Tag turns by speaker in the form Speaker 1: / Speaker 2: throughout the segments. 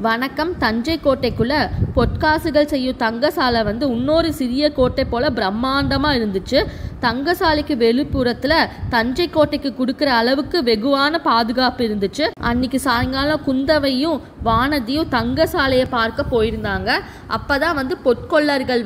Speaker 1: வணக்கம். தஞ்சை கோட்டைக்குள்ள பொற்காசுகள் செய்யும் தங்கசாலை இன்னொரு சிறிய கோட்டை போல பிரம்மாண்டமாக இருந்துச்சு. தங்கசாலைக்கு வெளிப்புறத்தில் தஞ்சை கோட்டைக்கு கொடுக்குற அளவுக்கு வெகுவான பாதுகாப்பு இருந்துச்சு. அன்னைக்கு சாயங்காலம் குந்தவையும் வானதியும் தங்கசாலையை பார்க்க போயிருந்தாங்க. அப்போதான் பொற்கொள்ளர்கள்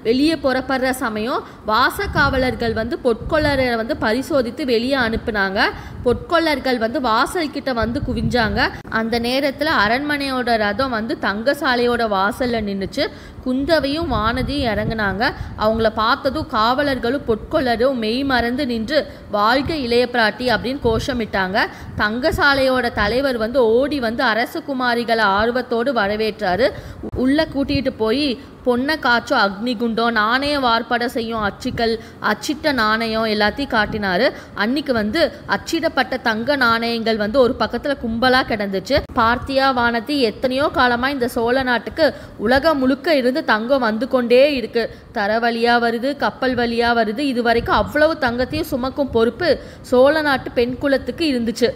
Speaker 1: வெளியே புறப்படுற சமயம் வாசக்காவலர்கள் பொற்கொள்ளரை பரிசோதித்து வெளியே அனுப்புனாங்க. பொற்கொள்ளர்கள் வாசல் கிட்ட குவிஞ்சாங்க. அந்த நேரத்தில் அரண்மனையோட ரதம் தங்கசாலையோட வாசல்ல நின்றுச்சு. குந்தவையும் வானதியும் இறங்குனாங்க. அவங்கள பார்த்ததும் காவலர்களும் பொற்கொள்ளரும் மெய் மறந்து நின்று வாழ்க இளைய பிராட்டி அப்படின்னு கோஷமிட்டாங்க. தங்கசாலையோட தலைவர் ஓடி அரசகுமாரிகளை ஆர்வத்தோடு வரவேற்றாரு. உள்ள கூட்டிட்டு போய் பொன்னை காய்ச்சோ அக்னிகுண்டம், நாணய வார்ப்படை செய்யும் அச்சுக்கள், அச்சிட்ட நாணயம் எல்லாத்தையும் காட்டினாரு. அன்னைக்கு அச்சிடப்பட்ட தங்க நாணயங்கள் ஒரு பக்கத்துல கும்பலா கிடந்துச்சு. பார்த்தியா வானதி, எத்தனையோ காலமா இந்த சோழ நாட்டுக்கு உலகம் முழுக்க இருந்து தங்கம் வந்து கொண்டே இருக்கு. தர வழியா வருது, கப்பல் வழியா வருது. இது வரைக்கும் அவ்வளவு தங்கத்தையும் சுமக்கும் பொறுப்பு சோழ நாட்டு பெண் குலத்துக்கு இருந்துச்சு.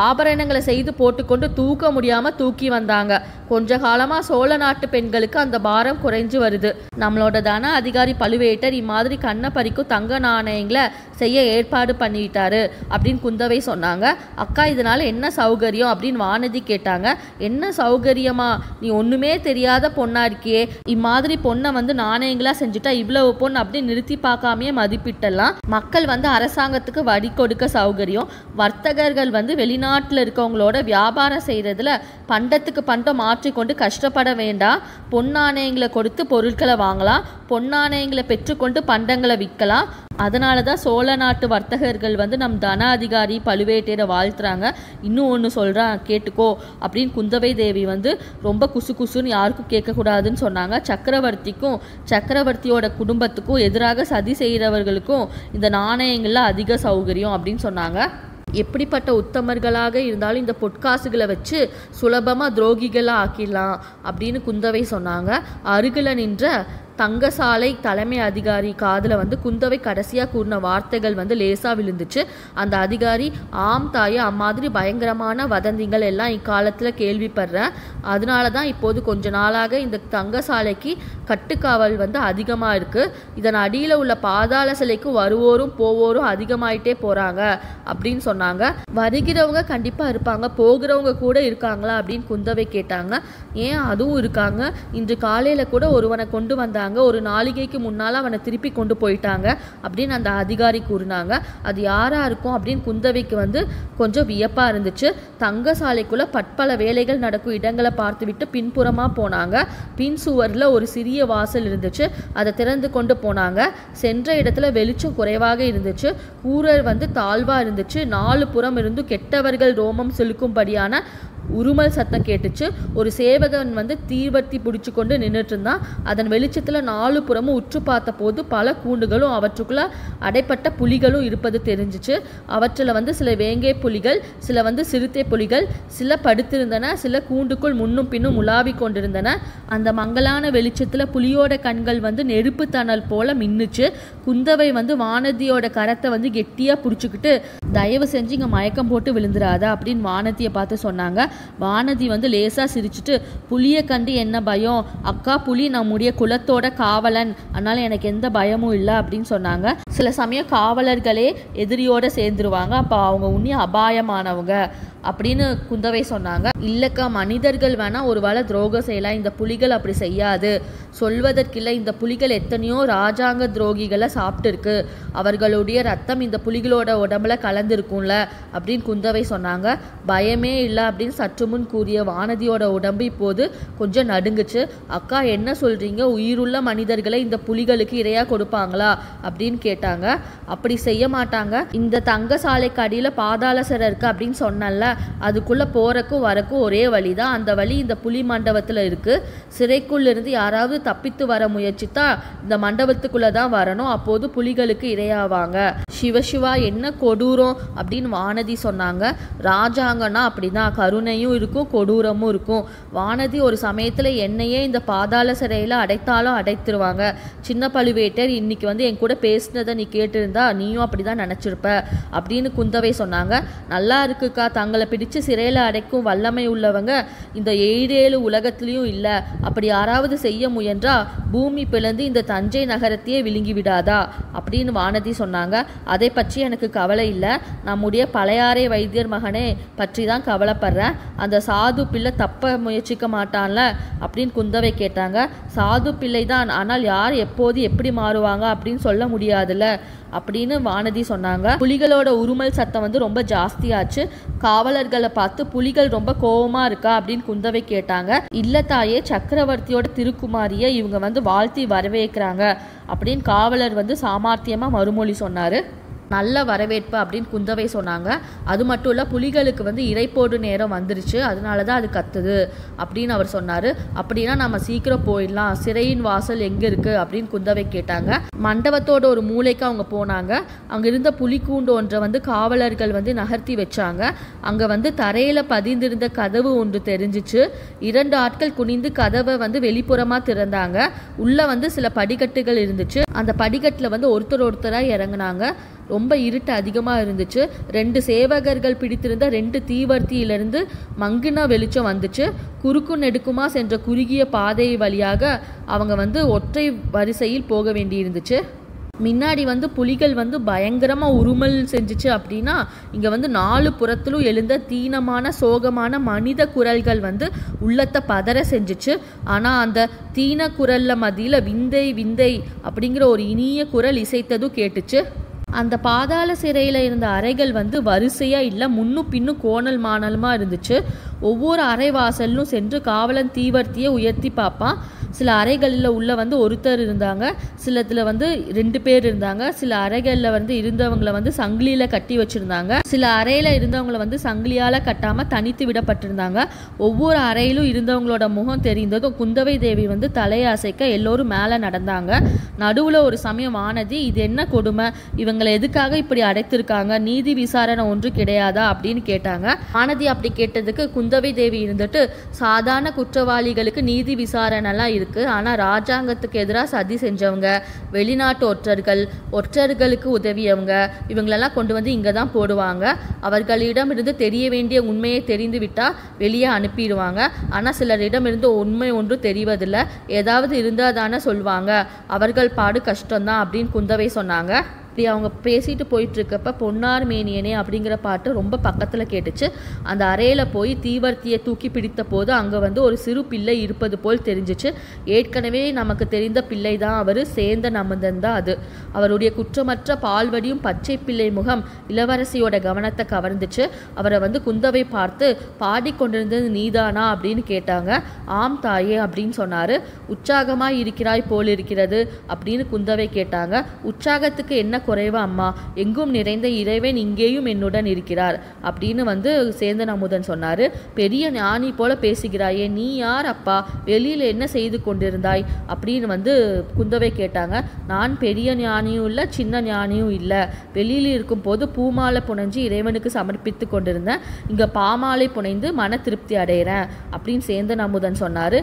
Speaker 1: ஆபரணங்களை செய்து போட்டுக்கொண்டு தூக்க முடியாம தூக்கி வந்தாங்க. கொஞ்ச காலமா சோழ நாட்டு பெண்களுக்கு அந்த பாரம் குறைஞ்சு வருது. நம்மளோட தன அதிகாரி பழுவேட்டர் இம்மாதிரி கண்ணை பறிக்கும் தங்க நாணயங்களை செய்ய ஏற்பாடு பண்ணிட்டாரு அப்படின்னு குந்தவை சொன்னாங்க. அக்கா, இதனால என்ன சௌகரியம் அப்படின்னு வானதி கேட்டாங்க. என்ன சௌகரியமா? நீ ஒண்ணுமே தெரியாத பொண்ணா இருக்கியே. இம்மாதிரி பொண்ணை நாணயங்களா செஞ்சுட்டா இவ்வளவு பொண்ணு அப்படின்னு நிறுத்தி பார்க்காமையே மதிப்பிட்டலாம். மக்கள் அரசாங்கத்துக்கு வரி கொடுக்க சௌகரியம். வர்த்தகர்கள் வெளிநாட்டில் இருக்கவங்களோட வியாபாரம் செய்யறதுல பண்டத்துக்கு பண்டம் மாற்றிக்கொண்டு கஷ்டப்பட வேண்டாம். பொன்னாணயங்களை கொடுத்து பொருட்களை வாங்கலாம், பொன்னாணயங்களை பெற்றுக்கொண்டு பண்டங்களை விற்கலாம். அதனால தான் சோழ நாட்டு வர்த்தகர்கள் நம் தன அதிகாரி பழுவேட்டையரை வாழ்த்துறாங்க. இன்னும் ஒன்று சொல்கிறேன் கேட்டுக்கோ அப்படின்னு குந்தவை தேவி ரொம்ப குசு குசுன்னு யாருக்கும் கேட்கக்கூடாதுன்னு சொன்னாங்க. சக்கரவர்த்திக்கும் சக்கரவர்த்தியோட குடும்பத்துக்கும் எதிராக சதி செய்கிறவர்களுக்கும் இந்த நாணயங்கள்ல அதிக சௌகரியம் அப்படின்னு சொன்னாங்க. எப்படிப்பட்ட உத்தமர்களாக இருந்தாலும் இந்த பொற்காசுகளை வச்சு சுலபமாக துரோகிகளாக ஆக்கிடலாம் அப்படின்னு குந்தவை சொன்னாங்க. அருகில் நின்ற தங்கசாலை தலைமை அதிகாரி காதில் குந்தவை கடைசியாக கூறின வார்த்தைகள் லேசாக விழுந்துச்சு. அந்த அதிகாரி, ஆம் தாயே, அம்மாதிரி பயங்கரமான வதந்திகள் எல்லாம் இக்காலத்தில் கேள்விப்படுறேன். அதனால தான் இப்போது கொஞ்ச நாளாக இந்த தங்கசாலைக்கு கட்டுக்காவல் அதிகமாக இருக்குது. இதன் அடியில் உள்ள பாதாள சிலைக்கு வருவோரும் போவோரும் அதிகமாயிட்டே போகிறாங்க அப்படின்னு சொன்னாங்க. வருகிறவங்க கண்டிப்பாக இருப்பாங்க, போகிறவங்க கூட இருக்காங்களா அப்படின்னு குந்தவை கேட்டாங்க. ஏன், அதுவும் இருக்காங்க. இன்று காலையில் கூட ஒருவனை கொண்டு வந்தாங்க. ஒரு நாளிகைக்கு முன்னால் அவனை திருப்பி கொண்டு போயிட்டாங்க அப்படின்னு அந்த அதிகாரி கூறினாங்க. அது யாரா இருக்கும் அப்படின்னு குந்தவைக்கு கொஞ்சம் வியப்பா இருந்துச்சு. தங்கசாலைக்குள்ள பற்பல வேலைகள் நடக்கும் இடங்களை பார்த்துவிட்டு பின்புறமா போனாங்க. பின் சுவர்ல ஒரு சிறிய வாசல் இருந்துச்சு. அதை திறந்து கொண்டு போனாங்க. சென்ற இடத்துல வெளிச்சம் குறைவாக இருந்துச்சு. கூரர் தாழ்வா இருந்துச்சு. 4 புறம் இருந்து கெட்டவர்கள் ரோமம் செலுக்கும்படியான உருமல் சத்தம் கேட்டுச்சு. ஒரு சேவகன் தீவர்த்தி பிடிச்சு கொண்டு நின்றுட்டு இருந்தான். அதன் வெளிச்சத்துல 4 புறமும் உற்று பார்த்த போது பல கூண்டுகளும் அவற்றுக்குள்ள அடைப்பட்ட புலிகளும் இருப்பது தெரிஞ்சிச்சு. அவற்றில் சில வேங்கை புலிகள், சில சிறுத்தை புலிகள், சில படுத்திருந்தன, சில கூண்டுக்குள் முன்னும் பின்னும் உலாவி கொண்டிருந்தன. அந்த மங்கலான வெளிச்சத்துல புலியோட கண்கள் நெருப்பு தணல் போல மின்னுச்சு. குந்தவை வானதியோட கரத்தை கெட்டியா பிடிச்சிக்கிட்டு, தயவு செஞ்சு இங்க மயக்கம் போட்டு விழுந்துராத அப்படின்னு வானதியை பார்த்து சொன்னாங்க. வானதி லேசா சிரிச்சுட்டு, புலியை கண்டு என்ன பயம் அக்கா, புலி நம்முடைய குலத்தோட காவலன், அதனால எனக்கு எந்த பயமும் இல்லை அப்படின்னு சொன்னாங்க. சில சமயம் காவலர்களே எதிரியோட சேர்ந்துருவாங்க, அப்போ அவங்க உன்னி அபாயமானவங்க அப்படின்னு குந்தவை சொன்னாங்க. இல்லக்கா, மனிதர்கள் வேணா ஒரு வேளை துரோகம் செய்யலாம், இந்த புலிகள் அப்படி செய்யாது. சொல்வதற்கில்லை, இந்த புலிகள் எத்தனையோ ராஜாங்க துரோகிகளை சாப்பிட்டு இருக்கு. அவர்களுடைய ரத்தம் இந்த புலிகளோட உடம்புல கலந்துருக்கும்ல அப்படின்னு குந்தவை சொன்னாங்க. பயமே இல்லை அப்படின்னு சற்று முன் கூறிய வானதியோட உடம்பு இப்போது கொஞ்சம் நடுங்குச்சு. அக்கா, என்ன சொல்றீங்க? உயிருள்ள மனிதர்களை இந்த புலிகளுக்கு இரையா கொடுப்பாங்களா அப்படின்னு கேட்டாங்க. அப்படி செய்ய மாட்டாங்க. இந்த தங்கசாலைக்கு அடியில பாதாள சிறை இருக்கு அப்படின்னு சொன்னல, அதுக்குள்ள போறக்கும் வரக்கும் ஒரே வழிதான். அந்த வழி இந்த புலி மண்டபத்துல இருக்கு. சிறைக்குள்ள இருந்து யாராவது தப்பித்து வர முயற்சித்தா இந்த மண்டபத்துக்குள்ள தான் வரணும். அப்போது புலிகளுக்கு இரையாவாங்க. சிவசிவா, என்ன கொடூரம் அப்படின்னு வானதி சொன்னாங்க. ராஜாங்கன்னா அப்படிதான், கருணையும் கொடுமையும் இருக்கும், கொடூரமும் இருக்கும். வானதி ஒரு சமயத்தில் என்னையே இந்த பாதாள சிறையில் அடைத்தாலும் அடைத்துருவாங்க. சின்ன பழுவேட்டர் இன்னைக்கு வந்து என் கூட பேசினதை நீ கேட்டிருந்தா நீயும் அப்படி தான் நினச்சிருப்ப அப்படின்னு குந்தவை சொன்னாங்க. நல்லா இருக்குக்கா, தங்களை பிடிச்சு சிறையில் அடைக்கும் வல்லமை உள்ளவங்க இந்த 7 உலகத்திலையும் இல்லை. அப்படி யாராவது செய்ய முயன்றா பூமி பிளந்து இந்த தஞ்சை நகரத்தையே விழுங்கி விடாதா அப்படின்னு வானதி சொன்னாங்க. அதை பற்றி எனக்கு கவலை இல்லை, நம்முடைய பழையாறை வைத்தியர் மகனே பற்றி தான் கவலைப்படுறேன். அந்த சாது பிள்ளை தப்ப முயற்சிக்க மாட்டான்ல அப்படின்னு குந்தவை கேட்டாங்க. சாது பிள்ளை தான், ஆனால் யார் எப்போது எப்படி மாறுவாங்க அப்படின்னு சொல்ல முடியாதுல்ல அப்படின்னு வானதி சொன்னாங்க. புலிகளோட உருமல் சத்தம் வந்து ரொம்ப ஜாஸ்தியாச்சு. காவலர்களை பார்த்து புலிகள் ரொம்ப கோபமா இருக்கா அப்படின்னு குந்தவை கேட்டாங்க. இல்ல தாயே, சக்கரவர்த்தியோட திருக்குமாரியை இவங்க வந்து வாழ்த்தி வரவேற்கிறாங்க அப்படின்னு காவலர் வந்து சாமர்த்தியமா மறுமொழி சொன்னாரு. நல்ல வரவேற்பு அப்படின்னு குந்தவை சொன்னாங்க. அது மட்டும் இல்லை, புலிகளுக்கு வந்து இறைப்போடு நேரம் வந்துருச்சு, அதனால தான் அது கத்துது அப்படின்னு அவர் சொன்னார். அப்படின்னா நம்ம சீக்கிரம் போயிடலாம், சிறையின் வாசல் எங்கே இருக்குது அப்படின்னு குந்தவை கேட்டாங்க. மண்டபத்தோட ஒரு மூளைக்கு அவங்க போனாங்க. அங்கே இருந்த புலிக்கூண்டு ஒன்றை வந்து காவலர்கள் வந்து நகர்த்தி வச்சாங்க. அங்கே வந்து தரையில் பதிந்திருந்த கதவு ஒன்று தெரிஞ்சிச்சு. 2 ஆட்கள் குனிந்து கதவை வந்து வெளிப்புறமாக திறந்தாங்க. உள்ளே வந்து சில படிக்கட்டுகள் இருந்துச்சு. அந்த படிக்கட்டில் வந்து ஒருத்தராக இறங்குனாங்க. ரொம்ப இருட்டு அதிகமாக இருந்துச்சு. 2 சேவகர்கள் பிடித்திருந்த 2 தீவர்த்தியிலிருந்து மங்கின வெளிச்சம் வந்துச்சு. குறுக்கு நெடுக்குமா சென்ற குறுகிய பாதை வழியாக அவங்க வந்து ஒற்றை வரிசையில் போக வேண்டி இருந்துச்சு. முன்னாடி வந்து புலிகள் வந்து பயங்கரமாக உருமல் செஞ்சிச்சு. அப்படின்னா இங்கே வந்து 4 புறத்திலும் எழுந்த தீனமான சோகமான மனித குரல்கள் வந்து உள்ளத்தை பதற செஞ்சிச்சு. ஆனால் அந்த தீன குரலில் மத்தியில் விந்தை விந்தை அப்படிங்கிற ஒரு இனிய குரல் இசைத்ததும் கேட்டுச்சு. அந்த பாதாள சிறையில் இருந்த அறைகள் வந்து வரிசையாக இல்லை, முன்னும் பின்னும் கோணல் மாணலுமாக இருந்துச்சு. ஒவ்வொரு அறை வாசலும் சென்று காவலன் தீவர்த்தியை உயர்த்தி பார்ப்பான். சில அறைகளில் உள்ள வந்து ஒருத்தர் இருந்தாங்க, சிலத்தில் வந்து 2 பேர் இருந்தாங்க. சில அறைகளில் வந்து இருந்தவங்களை வந்து சங்கிலியில் கட்டி வச்சுருந்தாங்க. சில அறையில் இருந்தவங்களை வந்து சங்கிலியால் கட்டாமல் தனித்து விடப்பட்டிருந்தாங்க. ஒவ்வொரு அறையிலும் இருந்தவங்களோட முகம் தெரிந்ததும் குந்தவை தேவி வந்து தலையசைக்க எல்லோரும் மேலே நடந்தாங்க. நடுவில் ஒரு சமயம் வானதி, இது என்ன கொடுமை, இவங்களை எதுக்காக இப்படி அடைத்திருக்காங்க, நீதி விசாரணை ஒன்று கிடையாதா அப்படின்னு கேட்டாங்க. வானதி அப்படி கேட்டதுக்கு குந்தவை தேவி இருந்துட்டு, சாதாரண குற்றவாளிகளுக்கு நீதி விசாரணைலாம் இருக்கு, ஆனால் ராஜாங்கத்துக்கு எதிராக சதி செஞ்சவங்க, வெளிநாட்டு ஒற்றர்களுக்கு உதவியவங்க, இவங்களெல்லாம் கொண்டு வந்து இங்கே தான் போடுவாங்க. அவர்களிடமிருந்து தெரிய வேண்டிய உண்மையை தெரிந்து விட்டால் வெளியே அனுப்பிடுவாங்க. ஆனால் சிலரிடமிருந்து உண்மை ஒன்றும் தெரிவதில்லை, ஏதாவது இருந்தால் தானே சொல்லுவாங்க, அவர்கள் பாடு கஷ்டம்தான் அப்படின்னு குந்தவை சொன்னாங்க. இப்படி அவங்க பேசிட்டு போயிட்டுருக்கப்ப பொன்னார் மேனியனே அப்படிங்கிற பாட்டு ரொம்ப பக்கத்தில் கேட்டுச்சு. அந்த அறையில் போய் தீவர்த்தியை தூக்கி பிடித்த போது அங்கே வந்து ஒரு சிறு பிள்ளை இருப்பது போல் தெரிஞ்சிச்சு. ஏற்கனவே நமக்கு தெரிந்த பிள்ளை தான் அவர், சேந்தன் அமுதன் தான் அது. அவருடைய குற்றமற்ற பால்வடியும் பச்சை பிள்ளை முகம் இளவரசியோட கவனத்தை கவர்ந்துச்சு. அவரை வந்து குந்தவை பார்த்து, பாடிக்கொண்டிருந்தது நீதானா அப்படின்னு கேட்டாங்க. ஆம் தாயே அப்படின்னு சொன்னார். உற்சாகமாக இருக்கிறாய் போல் இருக்கிறது அப்படின்னு குந்தவை கேட்டாங்க. உற்சாகத்துக்கு என்ன குறைவா அம்மா, எங்கும் நிறைந்த இறைவன் இங்கேயும் என்னுடன் இருக்கிறார் அப்படின்னு வந்து சேந்தன் அமுதன் சொன்னாரு. பெரிய ஞானி போல பேசுகிறாயே, நீ யார் அப்பா, வெளியில என்ன செய்து கொண்டிருந்தாய் அப்படின்னு வந்து குந்தவை கேட்டாங்க. நான் பெரிய ஞானியும் இல்லை, சின்ன ஞானியும் இல்லை. வெளியில் இருக்கும் போது பூமாலை புனைஞ்சு இறைவனுக்கு சமர்ப்பித்து கொண்டிருந்தேன், இங்க பாமாலை புனைந்து மன திருப்தி அடைகிறேன் அப்படின்னு சேந்தன் அமுதன் சொன்னாரு.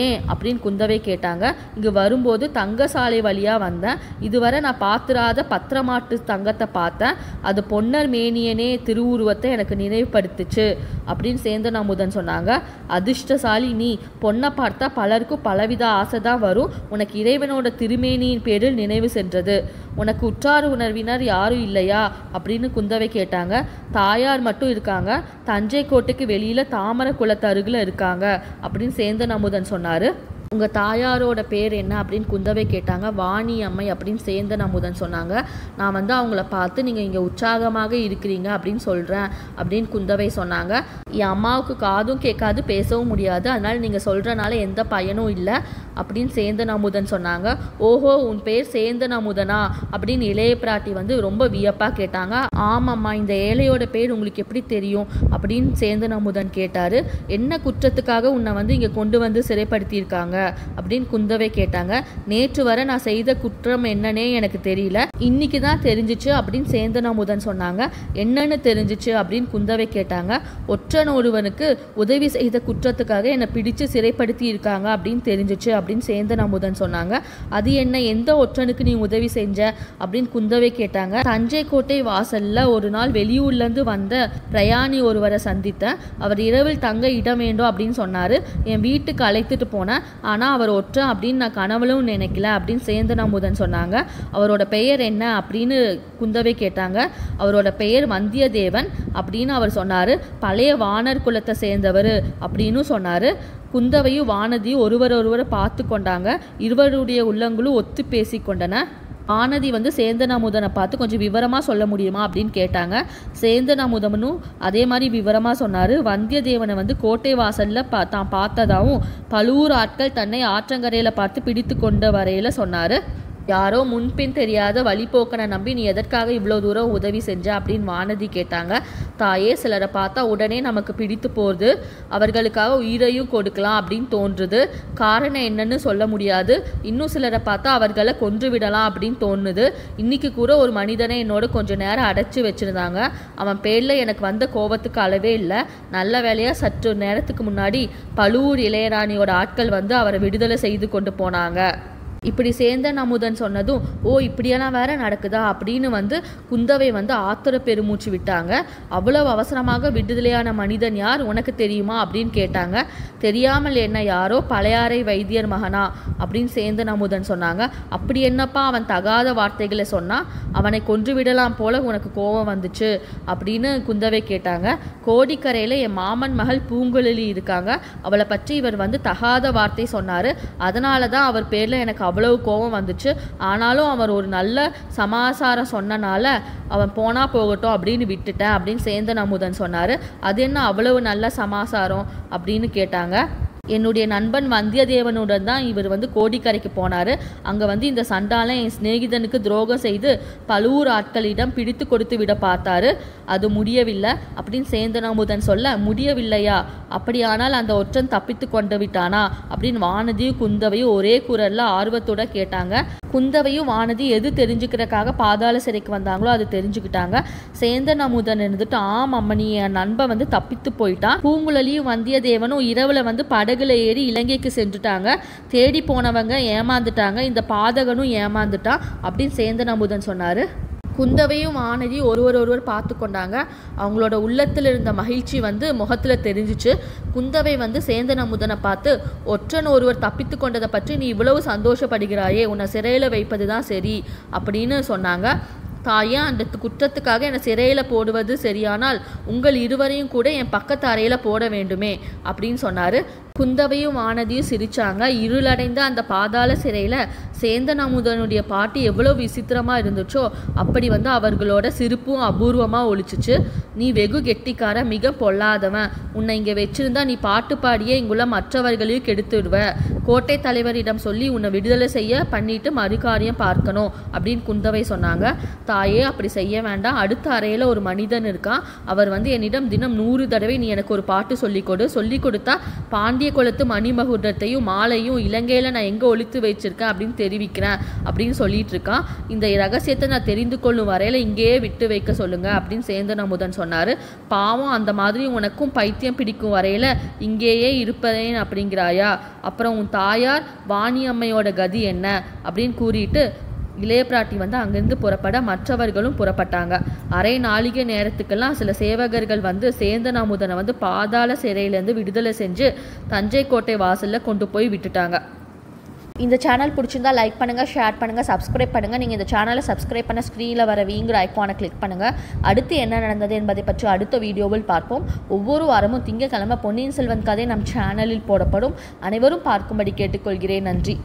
Speaker 1: ஏன் அப்படின்னு குந்தவை கேட்டாங்க. இங்கு வரும்போது தங்கசாலை வழியா வந்தேன், இதுவரை நான் பார்த்துராத பத்திரமாட்டு தங்கத்தை பார்த்தேன், அது பொன்னர் மேனியனே திருவுருவத்தை எனக்கு நினைவுபடுத்துச்சு அப்படின்னு சேந்தன் அமுதன் சொன்னாங்க. அதிர்ஷ்டசாலி நீ, பொண்ணை பார்த்தா பலருக்கும் பலவித ஆசை தான் வரும், உனக்கு இறைவனோட திருமேனியின் பேரில் நினைவு சென்றது. உனக்கு உற்றார் உணர்வினர் யாரும் இல்லையா அப்படின்னு குந்தவை கேட்டாங்க. தாயார் மட்டும் இருக்காங்க, தஞ்சை கோட்டைக்கு வெளியில் தாமரை குளத்து அருகில் இருக்காங்க அப்படின்னு சேந்தன் அமுதன் சொன்னார். உங்கள் தாயாரோட பேர் என்ன அப்படின்னு குந்தவை கேட்டாங்க. வாணி அம்மை அப்படின்னு சேந்தன் அமுதன் சொன்னாங்க. நான் வந்து அவங்கள பார்த்து நீங்கள் இங்கே உற்சாகமாக இருக்கிறீங்க அப்படின்னு சொல்கிறேன் அப்படின்னு குந்தவை சொன்னாங்க. என் அம்மாவுக்கு காதும் கேட்காது, பேசவும் முடியாது, அதனால் நீங்கள் சொல்கிறனால எந்த பயனும் இல்லை அப்படின்னு சேந்தன் அமுதன் சொன்னாங்க. ஓஹோ, உன் பேர் சேந்தன் அமுதனா அப்படின்னு இளைய பிராட்டி வந்து ரொம்ப வியப்பாக கேட்டாங்க. ஆமாம்மா, இந்த ஏழையோட பேர் உங்களுக்கு எப்படி தெரியும் அப்படின்னு சேந்தன் அமுதன் கேட்டார். என்ன குற்றத்துக்காக உன்னை வந்து இங்கே கொண்டு வந்து சிறைப்படுத்தியிருக்காங்க அப்படின்னு குந்தவை கேட்டாங்க. நேற்று வரை நான் செய்த குற்றம் என்னன்னே எனக்கு தெரியல, இன்னைக்கு தான் தெரிஞ்சிச்சு அப்படின்னு சேந்தன் அமுதன் சொன்னாங்க. என்னன்னு தெரிஞ்சிச்சு அப்படின்னு குந்தவை கேட்டாங்க. ஒற்றன் ஒருவனுக்கு உதவி செய்த குற்றத்துக்காக என்னை பிடிச்சு சிறைப்படுத்தி இருக்காங்க அப்படின்னு தெரிஞ்சிச்சு அப்படின்னு சேந்தன் அமுதன் சொன்னாங்க. அது என்ன, எந்த ஒற்றனுக்கு நீ உதவி செஞ்ச அப்படின்னு குந்தவை கேட்டாங்க. தஞ்சை கோட்டை வாசல்ல ஒரு நாள் வெளியூர்லேருந்து வந்த பிரயாணி ஒருவரை சந்தித்தேன். அவர் இரவில் தங்க இடம் வேண்டும் அப்படின்னு சொன்னார். என் வீட்டுக்கு அழைத்துட்டு போனேன். ஆனால் அவர் ஒற்றன் அப்படின்னு நான் கனவுலும் நினைக்கல அப்படின்னு சேந்தன் அமுதன் சொன்னாங்க. அவரோட பெயர் என்ன அப்படின்னு குந்தவை கேட்டாங்க. அவரோட பெயர் வந்தியத்தேவன் அப்படின்னு அவர் சொன்னார். பழைய வானர் குலத்தை சேர்ந்தவர் அப்படின்னு சொன்னார். குந்தவையும் வானதியும் ஒருவரை பார்த்து கொண்டாங்க. இருவருடைய உள்ளங்களும் ஒத்து பேசி கொண்டன. வானதி வந்து சேந்தன் அமுதனை பார்த்து கொஞ்சம் விவரமாக சொல்ல முடியுமா அப்படின்னு கேட்டாங்க. சேந்தன் அமுதனும் அதே மாதிரி விவரமாக சொன்னார். வந்தியத்தேவனை வந்து கோட்டை வாசலில் தான் பார்த்ததாகவும் பழுவூர் ஆட்கள் தன்னை ஆற்றங்கரையில் பார்த்து பிடித்து கொண்ட வரையில் சொன்னார். யாரோ முன்பின் தெரியாத வழிபோக்கனை நம்பி நீ எதற்காக இவ்வளோ தூரம் உதவி செஞ்ச அப்படின்னு வானதி கேட்டாங்க. தாயே, சிலரை பார்த்தா உடனே நமக்கு பிடித்து போகுது, அவர்களுக்காக உயிரையும் கொடுக்கலாம் அப்படின்னு தோன்றுது. காரணம் என்னன்னு சொல்ல முடியாது. இன்னும் சிலரை பார்த்தா அவர்களை கொன்று விடலாம் அப்படின்னு தோணுது. இன்னைக்கு கூட ஒரு மனிதனை என்னோட கொஞ்சம் நேரம் அடைச்சி வச்சுருந்தாங்க. அவன் பேரில் எனக்கு வந்த கோபத்துக்கு அளவே இல்லை. நல்ல வேலையாக சற்று நேரத்துக்கு முன்னாடி பழுவூர் இளையராணியோட ஆட்கள் வந்து அவரை விடுதலை செய்து கொண்டு போனாங்க. இப்படி சேந்தன் அமுதன் சொன்னதும், ஓ இப்படியெல்லாம் வேற நடக்குதா அப்படின்னு வந்து குந்தவை வந்து ஆத்திர பெருமூச்சு விட்டாங்க. அவ்வளவு அவசரமாக விடுதலையான மனிதன் யார் உனக்கு தெரியுமா அப்படின்னு கேட்டாங்க. தெரியாமல் என்ன, யாரோ பழையாறை வைத்தியர் மகனா அப்படின்னு சேந்தன் அமுதன் சொன்னாங்க. அப்படி என்னப்பா அவன் தகாத வார்த்தைகளை சொன்னா, அவனை கொன்று விடலாம் போல உனக்கு கோபம் வந்துச்சு அப்படின்னு குந்தவை கேட்டாங்க. கோடிக்கரையில் என் மாமன் மகள் பூங்குழலி இருக்காங்க, அவளை பற்றி இவர் வந்து தகாத வார்த்தை சொன்னார். அதனால தான் அவர் பேரில் எனக்கு அவ்வளவு கோபம் வந்துச்சு. ஆனாலும் அவர் ஒரு நல்ல சமாசாரம் சொன்னனால அவன் போனா போகட்டும் அப்படின்னு விட்டுட்டேன் அப்படின்னு சேந்தன் அமுதன் சொன்னார். அது என்ன அவ்வளவு நல்ல சமாசாரம் அப்படின்னு கேட்டாங்க. என்னுடைய நண்பன் வந்தியத்தேவனுடன் தான் இவர் வந்து கோடிக்கரைக்கு போனார். அங்கே வந்து இந்த சண்டாளன் என் சிநேகிதனுக்கு துரோகம் செய்து பழுவூர் ஆட்களிடம் பிடித்து கொடுத்து விட பார்த்தாரு. அது முடியவில்லை அப்படின்னு சேந்தன் அமுதன் சொல்ல, முடியவில்லையா, அப்படியானால் அந்த ஒற்றன் தப்பித்து கொண்டு விட்டானா அப்படின்னு வானதியும் குந்தவையும் ஒரே குரலில் ஆர்வத்தோட கேட்டாங்க. குந்தவையும் வானதி எது தெரிஞ்சுக்கிறதுக்காக பாதாள சிறைக்கு வந்தாங்களோ அது தெரிஞ்சுக்கிட்டாங்க. சேந்தன் அமுதன் இருந்துட்டு, ஆமாம் நீ என் நண்பன் வந்து தப்பித்து போயிட்டான். பூங்குழலியும் வந்தியத்தேவனும் இரவுல வந்து படகுல ஏறி இலங்கைக்கு சென்றுட்டாங்க. தேடி போனவங்க ஏமாந்துட்டாங்க, இந்த பாதகனும் ஏமாந்துட்டான் அப்படின்னு சேந்தன் அமுதன் சொன்னார். குந்தவையும் வானதியும் ஒருவர் பார்த்து கொண்டாங்க. அவங்களோட உள்ளத்தில் இருந்த மகிழ்ச்சி வந்து முகத்தில் தெரிஞ்சிச்சு. குந்தவை வந்து சேந்தன் அமுதனை பார்த்து, ஒற்றன் ஒருவர் தப்பித்து கொண்டதை பற்றி நீ இவ்வளவு சந்தோஷப்படுகிறாயே, உன்னை சிறையில் வைப்பது தான் சரி அப்படின்னு சொன்னாங்க. தாயே, அந்த குற்றத்துக்காக என்னை சிறையில் போடுவது சரியானால் உங்கள் இருவரையும் கூட என் பக்கத்து அறையில் போட வேண்டுமே அப்படின்னு சொன்னார். குந்தவையும் வானதியும் சிரிச்சாங்க. இருளடைந்த அந்த பாதாள சிறையில் சேந்தன் அமுதனுடைய பாட்டு எவ்வளோ விசித்திரமாக இருந்துச்சோ அப்படி வந்து அவர்களோட சிரிப்பும் அபூர்வமாக ஒழிச்சிச்சு. நீ வெகு கெட்டிக்கார, மிக பொல்லாதவன், உன்னை இங்கே வச்சிருந்தா நீ பாட்டு பாடியே இங்குள்ள மற்றவர்களையும் கெடுத்துடுவ. கோட்டை தலைவரிடம் சொல்லி உன்னை விடுதலை செய்ய பண்ணிட்டு மறுகாரியம் பார்க்கணும் அப்படின்னு குந்தவை சொன்னாங்க. தாயே, அப்படி செய்ய வேண்டாம். அடுத்த அறையில் ஒரு மனிதன் இருக்கான். அவர் வந்து என்னிடம் தினம் 100 தடவை நீ எனக்கு ஒரு பாட்டு சொல்லி கொடுத்தா பாண்டிய குலத்து மணிமகுடத்தையும் மாலையும் இலங்கையில் நான் எங்கே ஒழித்து வச்சிருக்கேன் அப்படின்னு தெரிவிக்கிறேன் அப்படின்னு சொல்லிட்டு இருக்கான். இந்த ரகசியத்தை நான் தெரிந்து கொள்ளும் வரையில் இங்கேயே விட்டு வைக்க சொல்லுங்க அப்படின்னு சேந்தன் அமுதன் சொன்னார். பாவம், அந்த மாதிரி உனக்கும் பைத்தியம் பிடிக்கும் வரையில் இங்கேயே இருப்பதேன் அப்படிங்கிறாயா? அப்புறம் உன் தாயார் வாணியம்மையோட கதி என்ன அப்படின்னு கூறிட்டு இளைய பிராட்டி வந்து அங்கேருந்து புறப்பட மற்றவர்களும் புறப்பட்டாங்க. அரை நாளிகை நேரத்துக்கெல்லாம் சில சேவகர்கள் வந்து சேந்தன் அமுதனை வந்து பாதாள சிறையிலேருந்து விடுதலை செஞ்சு தஞ்சை கோட்டை வாசலில் கொண்டு போய் விட்டுட்டாங்க. இந்த சேனல் பிடிச்சிருந்தா லைக் பண்ணுங்கள், ஷேர் பண்ணுங்கள், சப்ஸ்கிரைப் பண்ணுங்கள். நீங்கள் இந்த சேனலை சப்ஸ்கிரைப் பண்ண ஸ்க்ரீனில் வர வீங்கிற ஐக்கானை கிளிக் பண்ணுங்கள். அடுத்து என்ன நடந்தது என்பதை பற்றி அடுத்த வீடியோவில் பார்ப்போம். ஒவ்வொரு வாரமும் திங்கட்கிழமை பொன்னியின் செல்வன் கதை நம் சேனலில் போடப்படும். அனைவரும் பார்க்கும்படி கேட்டுக்கொள்கிறேன். நன்றி.